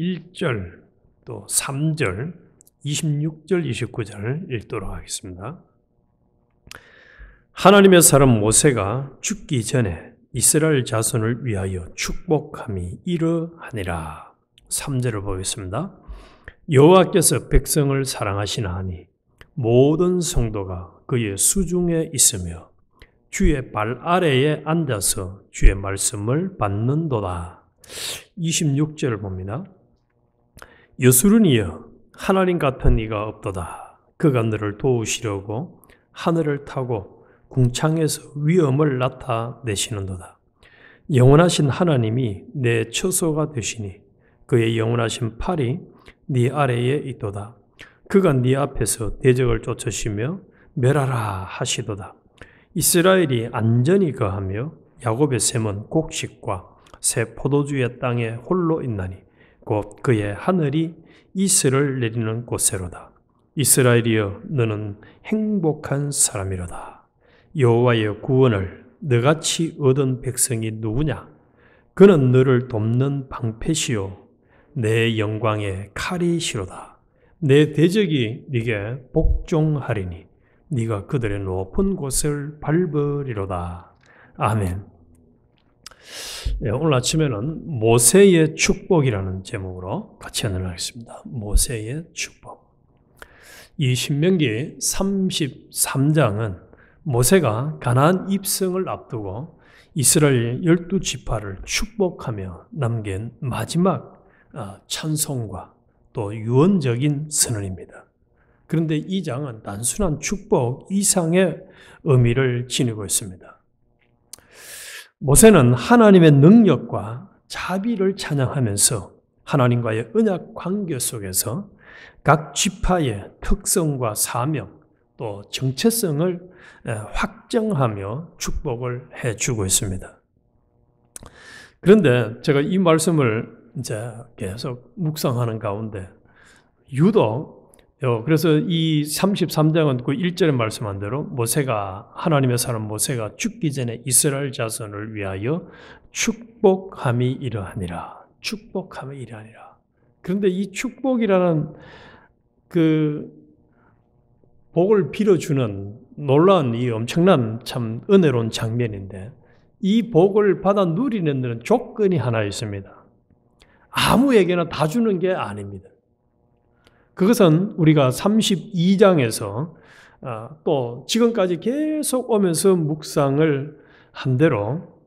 1절, 또 3절, 26절, 29절 읽도록 하겠습니다. 하나님의 사람 모세가 죽기 전에 이스라엘 자손을 위하여 축복함이 이러하니라. 3절을 보겠습니다. 여호와께서 백성을 사랑하시나니 모든 성도가 그의 수중에 있으며 주의 발 아래에 앉아서 주의 말씀을 받는도다. 26절을 봅니다. 여수르니여 하나님 같은 이가 없도다. 그가 너를 도우시려고 하늘을 타고 궁창에서 위엄을 나타내시는도다. 영원하신 하나님이 내 처소가 되시니 그의 영원하신 팔이 네 아래에 있도다. 그가 네 앞에서 대적을 쫓으시며 멸하라 하시도다. 이스라엘이 안전히 거하며 야곱의 샘은 곡식과 새 포도주의 땅에 홀로 있나니 곧 그의 하늘이 이슬을 내리는 곳에로다. 이스라엘이여 너는 행복한 사람이로다. 여호와의 구원을 너같이 얻은 백성이 누구냐? 그는 너를 돕는 방패시요 내 영광의 칼이시로다. 내 대적이 네게 복종하리니 네가 그들의 높은 곳을 밟으리로다. 아멘. 오늘 아침에는 모세의 축복이라는 제목으로 같이 나누겠습니다. 모세의 축복. 이 신명기 33장은 모세가 가나안 입성을 앞두고 이스라엘 12지파를 축복하며 남긴 마지막 찬송과 또 유언적인 선언입니다. 그런데 이 장은 단순한 축복 이상의 의미를 지니고 있습니다. 모세는 하나님의 능력과 자비를 찬양하면서 하나님과의 언약 관계 속에서 각 지파의 특성과 사명 또 정체성을 확정하며 축복을 해주고 있습니다. 그런데 제가 이 말씀을 이제 계속 묵상하는 가운데 유독 그래서 이 33장은 그 1절에 말씀한 대로 하나님의 사람 모세가 죽기 전에 이스라엘 자손을 위하여 축복함이 이러하니라. 축복함이 이러하니라. 그런데 이 축복이라는 그 복을 빌어주는 놀라운 이 엄청난 참 은혜로운 장면인데 이 복을 받아 누리는 데는 조건이 하나 있습니다. 아무에게나 다 주는 게 아닙니다. 그것은 우리가 32장에서 또 지금까지 계속 오면서 묵상을 한 대로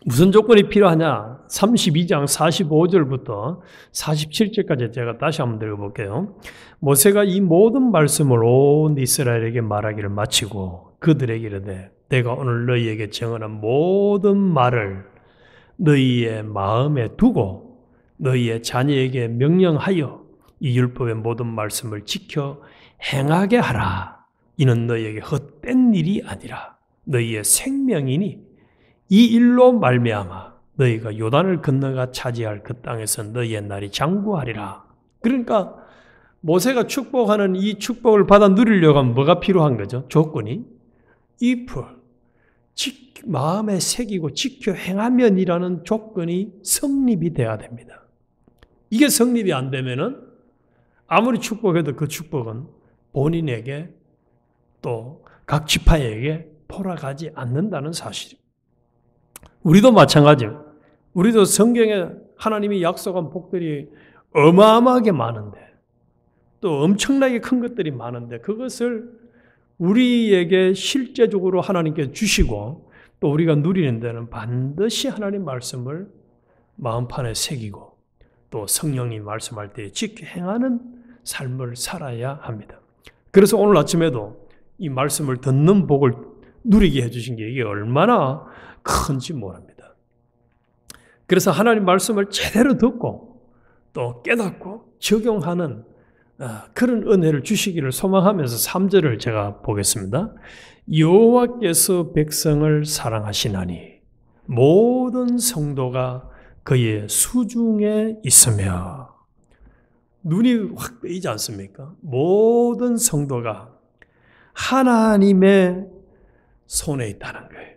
무슨 조건이 필요하냐? 32장 45절부터 47절까지 제가 다시 한번 읽어볼게요. 모세가 이 모든 말씀을 온 이스라엘에게 말하기를 마치고 그들에게 이르되 내가 오늘 너희에게 정하는 모든 말을 너희의 마음에 두고 너희의 자녀에게 명령하여 이 율법의 모든 말씀을 지켜 행하게 하라. 이는 너희에게 헛된 일이 아니라 너희의 생명이니 이 일로 말미암아 너희가 요단을 건너가 차지할 그 땅에서 너희의 날이 장구하리라. 그러니까 모세가 축복하는 이 축복을 받아 누리려고 하면 뭐가 필요한 거죠? 조건이 if 마음에 새기고 지켜 행하면이라는 조건이 성립이 돼야 됩니다. 이게 성립이 안 되면은 아무리 축복해도 그 축복은 본인에게 또 각 지파에게 돌아가지 않는다는 사실입니다. 우리도 마찬가지입니다. 우리도 성경에 하나님이 약속한 복들이 어마어마하게 많은데 또 엄청나게 큰 것들이 많은데 그것을 우리에게 실제적으로 하나님께 주시고 또 우리가 누리는 데는 반드시 하나님 말씀을 마음판에 새기고 또 성령이 말씀할 때 지켜 행하는 삶을 살아야 합니다. 그래서 오늘 아침에도 이 말씀을 듣는 복을 누리게 해주신 게 이게 얼마나 큰지 모릅니다. 그래서 하나님 말씀을 제대로 듣고 또 깨닫고 적용하는 그런 은혜를 주시기를 소망하면서 3절을 제가 보겠습니다. 여호와께서 백성을 사랑하시나니 모든 성도가 그의 수중에 있으며 눈이 확 뜨이지 않습니까? 모든 성도가 하나님의 손에 있다는 거예요.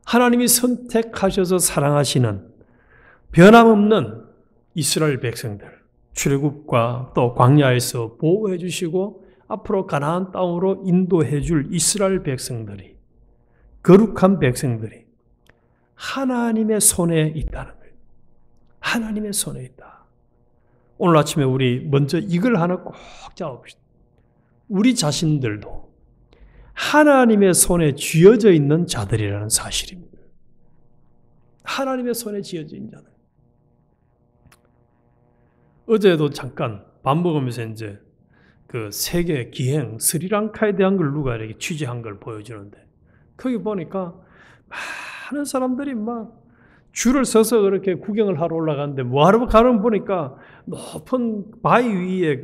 하나님이 선택하셔서 사랑하시는 변함없는 이스라엘 백성들, 출애굽과 또 광야에서 보호해 주시고 앞으로 가나안 땅으로 인도해 줄 이스라엘 백성들이, 거룩한 백성들이 하나님의 손에 있다는 거예요. 하나님의 손에 있다. 오늘 아침에 우리 먼저 이걸 하나 꼭 잡읍시다. 우리 자신들도 하나님의 손에 쥐어져 있는 자들이라는 사실입니다. 하나님의 손에 쥐어져 있는 자들. 어제도 잠깐 밥 먹으면서 이제 그 세계 기행 스리랑카에 대한 걸 누가 이렇게 취재한 걸 보여주는데, 거기 보니까 많은 사람들이 막 줄을 서서 그렇게 구경을 하러 올라가는데, 뭐하러 가는 보니까 높은 바위 위에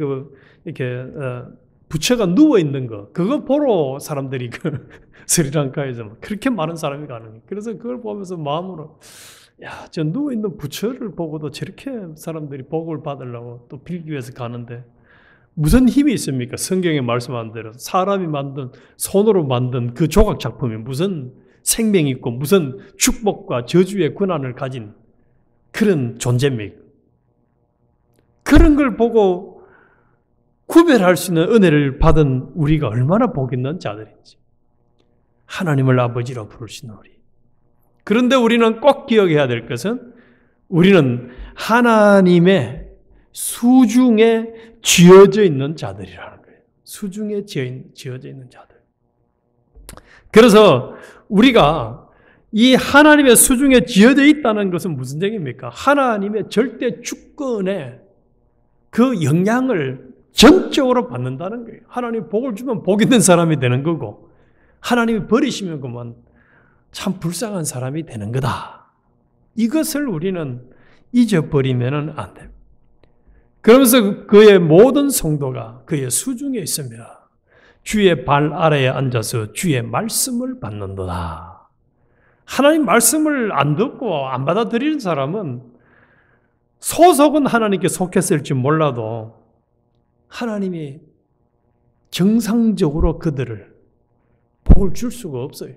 이렇게 부처가 누워 있는 거, 그거 보러 사람들이 스리랑카에서 그렇게 많은 사람이 가는 거예요. 그래서 그걸 보면서 마음으로, 야, 저 누워 있는 부처를 보고도 저렇게 사람들이 복을 받으려고 또 빌기 위해서 가는데 무슨 힘이 있습니까? 성경에 말씀한 대로 사람이 만든, 손으로 만든 그 조각 작품이 무슨 생명이 있고 무슨 축복과 저주의 권한을 가진 그런 존재입니까? 그런 걸 보고 구별할 수 있는 은혜를 받은 우리가 얼마나 복 있는 자들인지, 하나님을 아버지로 부르신 우리. 그런데 우리는 꼭 기억해야 될 것은, 우리는 하나님의 수중에 쥐어져 있는 자들이라는 거예요. 수중에 쥐어져 있는 자들. 그래서 우리가 이 하나님의 수중에 쥐어져 있다는 것은 무슨 얘기입니까? 하나님의 절대 주권에 그 영향을 전적으로 받는다는 거예요. 하나님이 복을 주면 복 있는 사람이 되는 거고, 하나님이 버리시면 그만 참 불쌍한 사람이 되는 거다. 이것을 우리는 잊어버리면 안 됩니다. 그러면서 그의 모든 성도가 그의 수중에 있으며 주의 발 아래에 앉아서 주의 말씀을 받는도다. 하나님 말씀을 안 듣고 안 받아들이는 사람은 소속은 하나님께 속했을지 몰라도 하나님이 정상적으로 그들을 복을 줄 수가 없어요.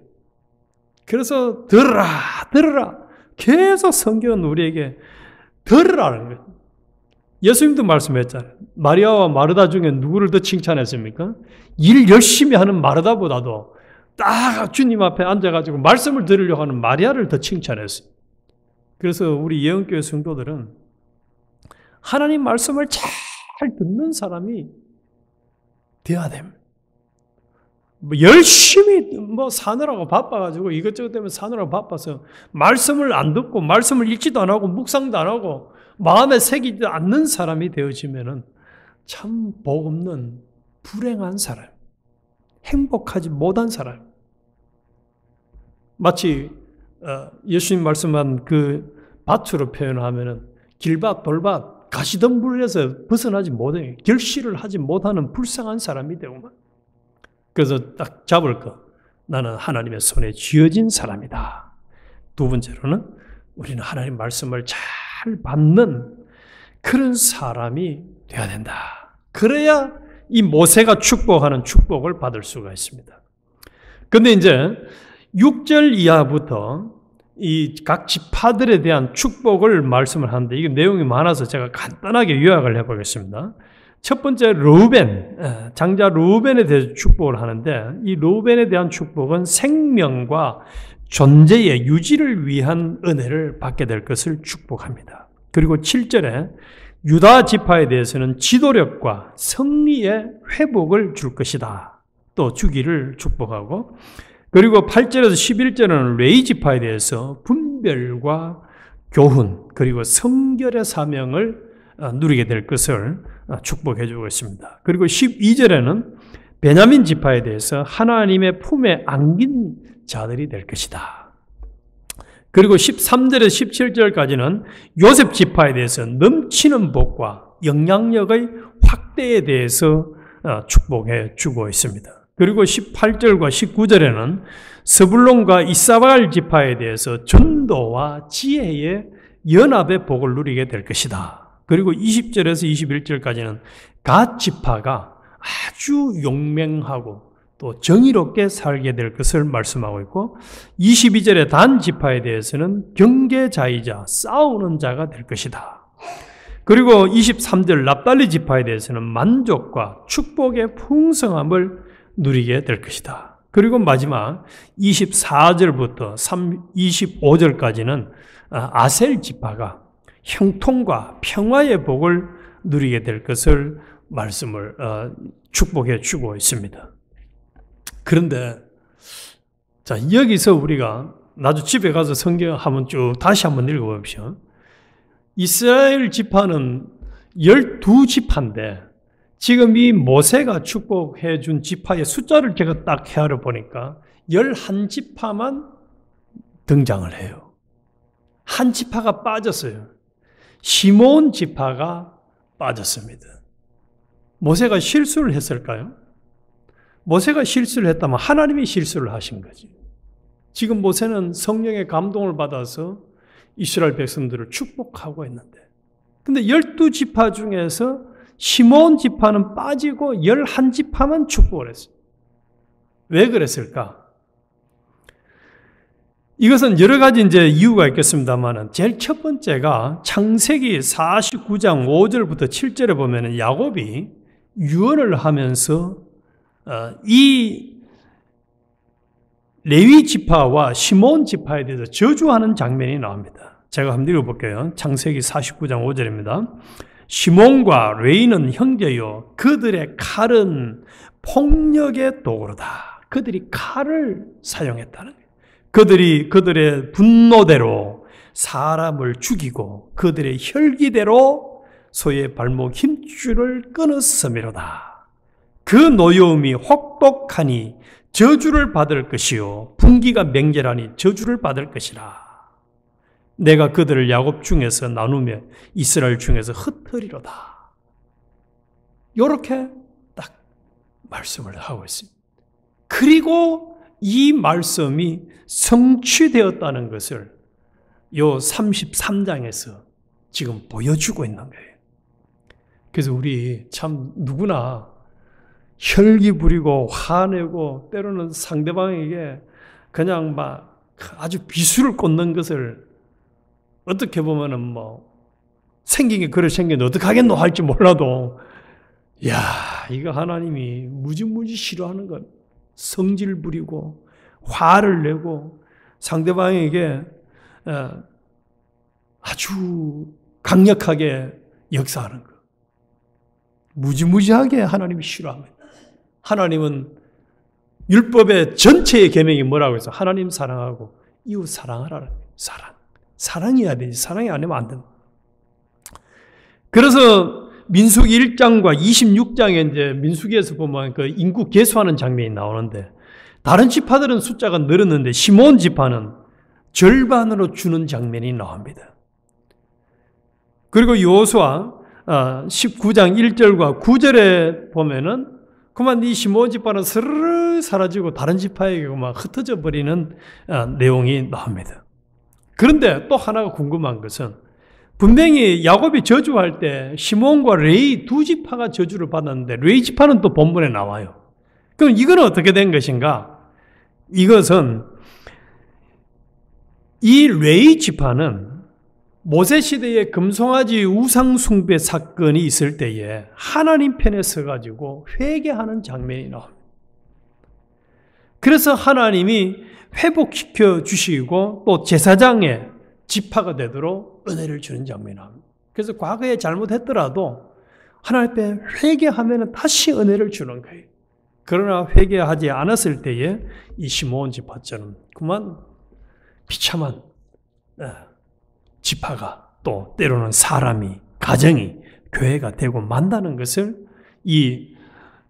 그래서 들으라 계속 성경은 우리에게 들으라는 거예요. 예수님도 말씀했잖아요. 마리아와 마르다 중에 누구를 더 칭찬했습니까? 일 열심히 하는 마르다보다도 딱 주님 앞에 앉아가지고 말씀을 들으려고 하는 마리아를 더 칭찬했어요. 그래서 우리 예언교회 성도들은 하나님 말씀을 잘 듣는 사람이 되어야 됩니다. 열심히 사느라고 바빠가지고 이것저것 때문에 사느라고 바빠서 말씀을 안 듣고 말씀을 읽지도 안 하고 묵상도 안 하고 마음에 새기지 않는 사람이 되어지면은 참 복 없는 불행한 사람, 행복하지 못한 사람. 마치 예수님 말씀한 그 밭으로 표현하면은 길밭, 돌밭, 가시덤불에서 벗어나지 못해 결실을 하지 못하는 불쌍한 사람이 되고만. 그래서 딱 잡을 거, 나는 하나님의 손에 쥐어진 사람이다. 두 번째로는 우리는 하나님 말씀을 잘 받는 그런 사람이 되어야 된다. 그래야 이 모세가 축복하는 축복을 받을 수가 있습니다. 그런데 이제 6절 이하부터 이 각 지파들에 대한 축복을 말씀을 하는데, 이게 내용이 많아서 제가 간단하게 요약을 해보겠습니다. 첫 번째, 르우벤, 장자 르우벤에 대해서 축복을 하는데, 이 르우벤에 대한 축복은 생명과 존재의 유지를 위한 은혜를 받게 될 것을 축복합니다. 그리고 7절에 유다 지파에 대해서는 지도력과 승리의 회복을 줄 것이다. 또 주기를 축복하고, 그리고 8절에서 11절에는 레위 지파에 대해서 분별과 교훈, 그리고 성결의 사명을 누리게 될 것을 축복해 주고 있습니다. 그리고 12절에는 베냐민 지파에 대해서 하나님의 품에 안긴 자들이 될 것이다. 그리고 13절에서 17절까지는 요셉 지파에 대해서 넘치는 복과 영향력의 확대에 대해서 축복해 주고 있습니다. 그리고 18절과 19절에는 스불론과 이사갈 지파에 대해서 전도와 지혜의 연합의 복을 누리게 될 것이다. 그리고 20절에서 21절까지는 갓 지파가 아주 용맹하고 또 정의롭게 살게 될 것을 말씀하고 있고, 22절에 단 지파에 대해서는 경계자이자 싸우는 자가 될 것이다. 그리고 23절 납달리 지파에 대해서는 만족과 축복의 풍성함을 누리게 될 것이다. 그리고 마지막 24절부터 25절까지는 아셀 지파가 형통과 평화의 복을 누리게 될 것을 말씀을 축복해 주고 있습니다. 그런데 자, 여기서 우리가 나도 집에 가서 성경 한번 쭉 다시 한번 읽어봅시오. 이스라엘 지파는 12지파인데 지금 이 모세가 축복해 준 지파의 숫자를 제가 딱 헤아려 보니까 11지파만 등장을 해요. 한 지파가 빠졌어요. 시몬 지파가 빠졌습니다. 모세가 실수를 했을까요? 모세가 실수를 했다면 하나님이 실수를 하신 거지. 지금 모세는 성령의 감동을 받아서 이스라엘 백성들을 축복하고 있는데, 근데 12지파 중에서 시몬 지파는 빠지고 11지파만 축복을 했어요. 왜 그랬을까? 이것은 여러 가지 이제 이유가 있겠습니다만, 제일 첫 번째가 창세기 49장 5절부터 7절에 보면은 야곱이 유언을 하면서 이 레위 지파와 시몬 지파에 대해서 저주하는 장면이 나옵니다. 제가 한번 읽어볼게요. 창세기 49장 5절입니다. 시몬과 레위는 형제요, 그들의 칼은 폭력의 도구로다. 그들이 칼을 사용했다는 거예요. 그들이 그들의 분노대로 사람을 죽이고 그들의 혈기대로 소의 발목 힘줄을 끊었음이로다. 그 노여움이 혹독하니 저주를 받을 것이요 분기가 맹렬하니 저주를 받을 것이라. 내가 그들을 야곱 중에서 나누며 이스라엘 중에서 흩으리로다. 이렇게 딱 말씀을 하고 있습니다. 그리고 이 말씀이 성취되었다는 것을 요 33장에서 지금 보여주고 있는 거예요. 그래서 우리 참 누구나 혈기 부리고 화내고 때로는 상대방에게 그냥 막 아주 비수를 꽂는 것을 어떻게 보면은 뭐 생긴 게 그래 생겼는데 어떡하겠노 할지 몰라도, 야, 이거 하나님이 무지무지 싫어하는 것. 성질 부리고 화를 내고 상대방에게 아주 강력하게 역사하는 것. 무지무지하게 하나님이 싫어합니다. 하나님은 율법의 전체의 계명이 뭐라고 해서 하나님 사랑하고 이웃 사랑하라는 거예요. 사랑해야 되지. 사랑이 안 되면 안 된다. 그래서 민수기 1장과 26장에 이제 민수기에서 보면 그 인구 계수하는 장면이 나오는데, 다른 지파들은 숫자가 늘었는데 시몬 지파는 절반으로 주는 장면이 나옵니다. 그리고 여호수아 19장 1절과 9절에 보면은 그만 이 시몬 지파는 스르르 사라지고 다른 지파에게 막 흩어져 버리는 내용이 나옵니다. 그런데 또 하나가 궁금한 것은, 분명히 야곱이 저주할 때 시몬과 레위 두 지파가 저주를 받았는데 레위 지파는 또 본문에 나와요. 그럼 이건 어떻게 된 것인가? 이것은 이 레위 지파는 모세 시대에 금송아지 우상 숭배 사건이 있을 때에 하나님 편에 서가지고 회개하는 장면이 나옵니다. 그래서 하나님이 회복시켜 주시고 또 제사장의 지파가 되도록 은혜를 주는 장면이 나옵니다. 그래서 과거에 잘못했더라도 하나님 앞에 회개하면 다시 은혜를 주는 거예요. 그러나 회개하지 않았을 때에 이 시므온 지파처럼 그만 비참한 지파가 또 때로는 사람이, 가정이, 교회가 되고 만다는 것을 이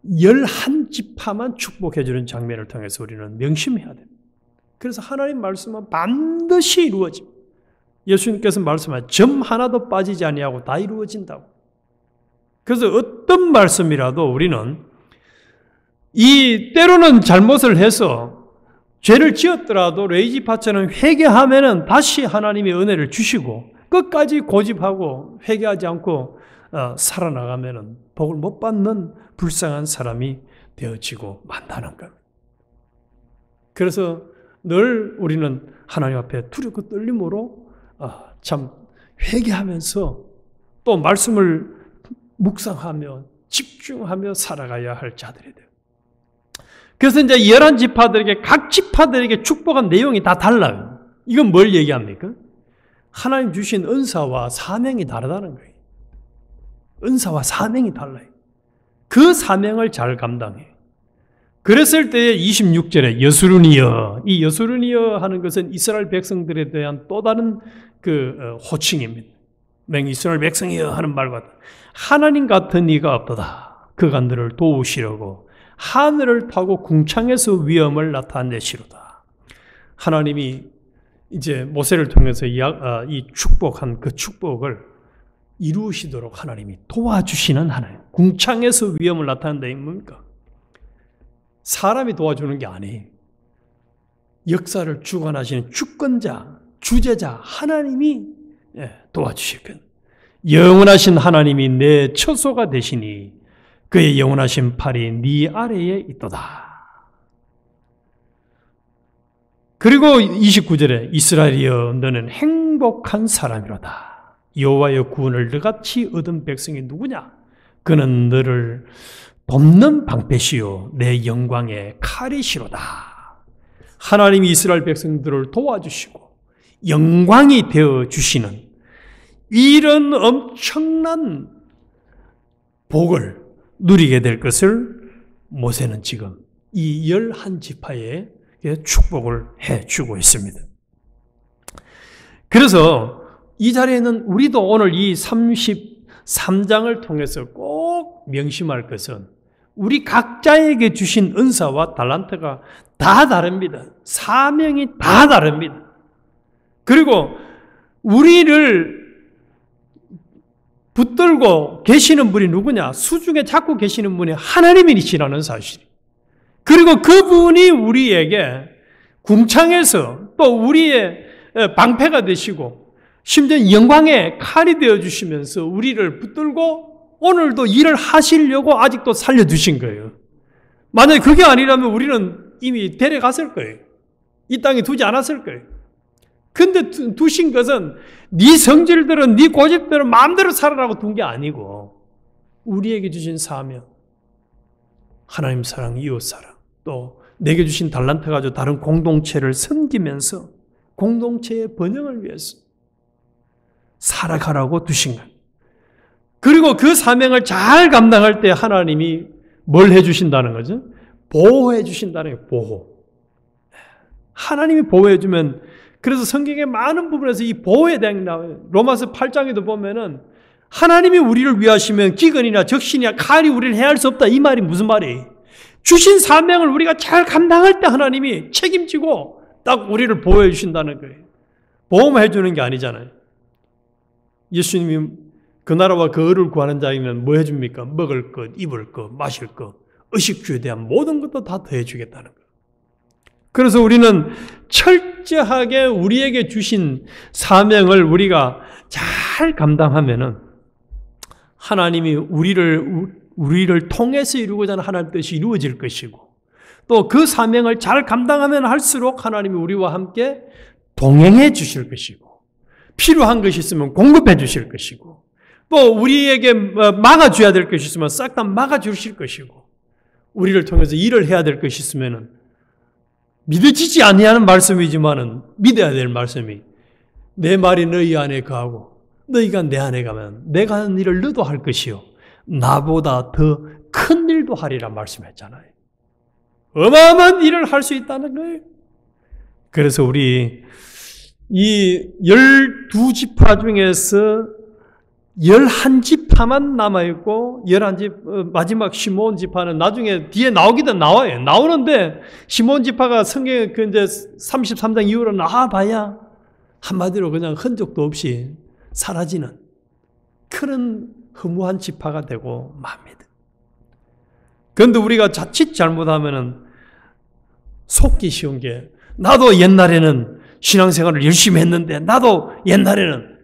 11지파만 축복해 주는 장면을 통해서 우리는 명심해야 됩니다. 그래서 하나님 말씀은 반드시 이루어집니다. 예수님께서 말씀하신 점 하나도 빠지지 아니하고 다 이루어진다고. 그래서 어떤 말씀이라도 우리는 이 때로는 잘못을 해서 죄를 지었더라도 레위 지파처럼 회개하면은 다시 하나님의 은혜를 주시고 끝까지 고집하고 회개하지 않고 살아나가면은 복을 못 받는 불쌍한 사람이 되어지고 만다는 것. 그래서 늘 우리는 하나님 앞에 두렵고 떨림으로 참 회개하면서 또 말씀을 묵상하며 집중하며 살아가야 할 자들이 돼요. 그래서 이제 11지파들에게 각 지파들에게 축복한 내용이 다 달라요. 이건 뭘 얘기합니까? 하나님 주신 은사와 사명이 다르다는 거예요. 은사와 사명이 달라요. 그 사명을 잘 감당해. 그랬을 때에 26절에 여수르니여, 이 여수르니여 하는 것은 이스라엘 백성들에 대한 또 다른 호칭입니다. 이스라엘 백성이여 하는 말과 하나님 같은 이가 없도다. 그가 너를 도우시려고 하늘을 타고 궁창에서 위엄을 나타내시로다. 하나님이 이제 모세를 통해서 이 축복한 그 축복을 이루시도록 하나님이 도와주시는 하나님. 궁창에서 위엄을 나타낸다. 이 뭡니까? 사람이 도와주는 게 아니에요. 역사를 주관하시는 주권자, 주재자 하나님이 도와주실 것. 영원하신 하나님이 내 처소가 되시니 그의 영원하신 팔이 네 아래에 있도다. 그리고 29절에 이스라엘이여 너는 행복한 사람이로다. 여호와의 구원을 너같이 얻은 백성이 누구냐? 그는 너를 돕는 방패시요 내 영광의 칼이시로다. 하나님이 이스라엘 백성들을 도와주시고 영광이 되어주시는 이런 엄청난 복을 누리게 될 것을 모세는 지금 이 11지파에 축복을 해주고 있습니다. 그래서 이 자리에는 우리도 오늘 이 33장을 통해서 꼭 명심할 것은 우리 각자에게 주신 은사와 달란트가 다 다릅니다. 사명이 다 다릅니다. 그리고 우리를 붙들고 계시는 분이 누구냐? 수중에 잡고 계시는 분이 하나님이시라는 사실. 그리고 그분이 우리에게 궁창에서 또 우리의 방패가 되시고 심지어 영광의 칼이 되어주시면서 우리를 붙들고 오늘도 일을 하시려고 아직도 살려두신 거예요. 만약에 그게 아니라면 우리는 이미 데려갔을 거예요. 이 땅에 두지 않았을 거예요. 근데 두신 것은 네 성질들은 네 고집들은 마음대로 살아라고 둔 게 아니고 우리에게 주신 사명, 하나님 사랑, 이웃 사랑, 또 내게 주신 달란트 가지고 다른 공동체를 섬기면서 공동체의 번영을 위해서 살아가라고 두신 거예요. 그리고 그 사명을 잘 감당할 때 하나님이 뭘 해주신다는 거죠? 보호해 주신다는 거예요. 보호. 하나님이 보호해 주면, 그래서 성경의 많은 부분에서 이 보호에 대한 게 나와요. 로마서 8장에도 보면은 하나님이 우리를 위하시면 기근이나 적신이나 칼이 우리를 해할 수 없다. 이 말이 무슨 말이에요? 주신 사명을 우리가 잘 감당할 때 하나님이 책임지고 딱 우리를 보호해 주신다는 거예요. 보호만 해주는 게 아니잖아요. 예수님이 그 나라와 그 의를 구하는 자이면 뭐 해줍니까? 먹을 것, 입을 것, 마실 것, 의식주에 대한 모든 것도 다 더해주겠다는 거예요. 그래서 우리는 철저하게 우리에게 주신 사명을 우리가 잘 감당하면은 하나님이 우리를 통해서 이루고자 하는 하나님의 뜻이 이루어질 것이고, 또 그 사명을 잘 감당하면 할수록 하나님이 우리와 함께 동행해 주실 것이고, 필요한 것이 있으면 공급해 주실 것이고, 또 우리에게 막아줘야 될 것이 있으면 싹 다 막아주실 것이고, 우리를 통해서 일을 해야 될 것이 있으면 믿어지지 아니하는 말씀이지만은 믿어야 될 말씀이, 내 말이 너희 안에 거하고 너희가 내 안에 가면 내가 하는 일을 너도 할 것이요 나보다 더 큰 일도 하리라 말씀했잖아요. 어마어마한 일을 할 수 있다는 거예요. 그래서 우리 이 12지파 중에서 11지파만 남아있고 11지 마지막 시몬 지파는 나중에 뒤에 나오기도 나와요. 나오는데 시몬 지파가 성경에 이제 33장 이후로 나와봐야 한마디로 그냥 흔적도 없이 사라지는 그런 허무한 지파가 되고 맙니다. 그런데 우리가 자칫 잘못하면은 속기 쉬운 게, 나도 옛날에는 신앙생활을 열심히 했는데 나도 옛날은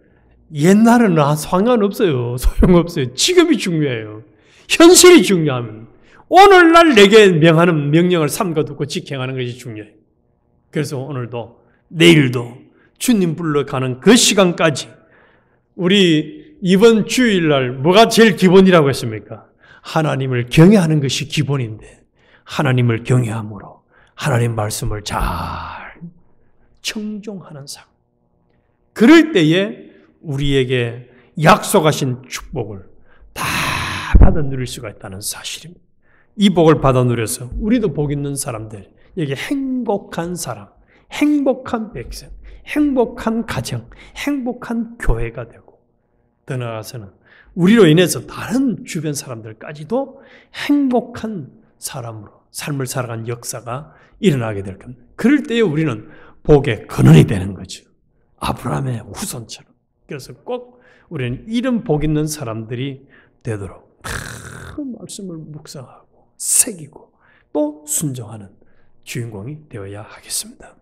상관없어요. 소용없어요. 지금이 중요해요. 현실이 중요하면 오늘날 내게 명하는 명령을 삼가 듣고 직행하는 것이 중요해요. 그래서 오늘도 내일도 주님 불러가는 그 시간까지 우리 이번 주일날 뭐가 제일 기본이라고 했습니까? 하나님을 경외하는 것이 기본인데 하나님을 경외함으로 하나님 말씀을 잘 청종하는 삶. 그럴 때에 우리에게 약속하신 축복을 다 받아 누릴 수가 있다는 사실입니다. 이 복을 받아 누려서 우리도 복 있는 사람들, 여기 행복한 사람, 행복한 백성, 행복한 가정, 행복한 교회가 되고 더 나아가서는 우리로 인해서 다른 주변 사람들까지도 행복한 사람으로 삶을 살아간 역사가 일어나게 될 겁니다. 그럴 때에 우리는 복의 근원이 되는 거죠. 아브라함의 후손처럼. 그래서 꼭 우리는 이런 복 있는 사람들이 되도록 큰 말씀을 묵상하고 새기고 또 순종하는 주인공이 되어야 하겠습니다.